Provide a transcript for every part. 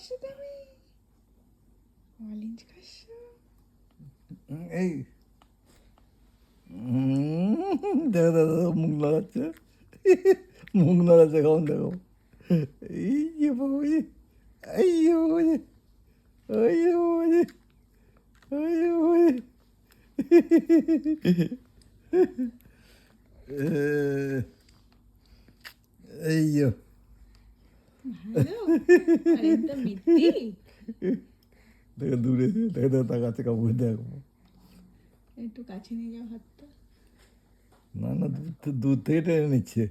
খাচ্ছো তুমি? অরেঞ্জ খাচ্ছো? এই দেখো দেখো মুখ লাগাচ্ছে, মুখ নাড়াচ্ছে, কেমন দেখো। এই যে বাবাজি, এই যে বাবাজি, ওই যে বাবাজি, ওই যে বাবাজি। এই যে ভালো। আর একদম মিত্তি। দেখো দূরে, দেখো দেখো তাকাচ্ছে, কাপড় দেখো। একটু কাছে নিয়ে যাও হাতটা। না না, দূর থেকে টেনে নিচ্ছে,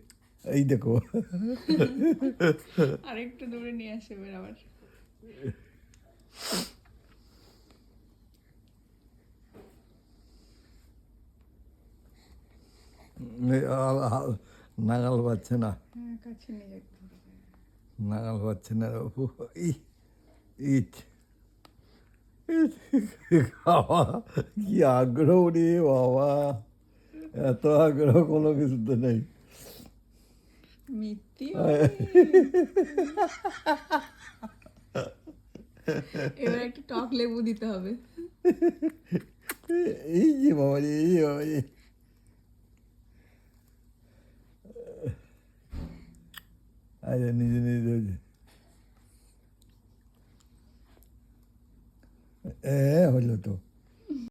এই দেখো। আর একটু দূরে নিয়ে আসে এবার আবার। নাগাল পাচ্ছে না, হ্যাঁ, কাছে নিয়ে যাও একটু। নাগাল পাচ্ছে না। ইট বাবা, কি আগ্রহ রে বাবা, এত আগ্রহ কোনো কিছুতে নেই। মিত্তি আয়, এবার একটু টক লেবু দিতে হবে। এই যে বাবা রে, এই যে বাবা রে। আচ্ছা, নিজে নিজে ধরছে। হলো তো।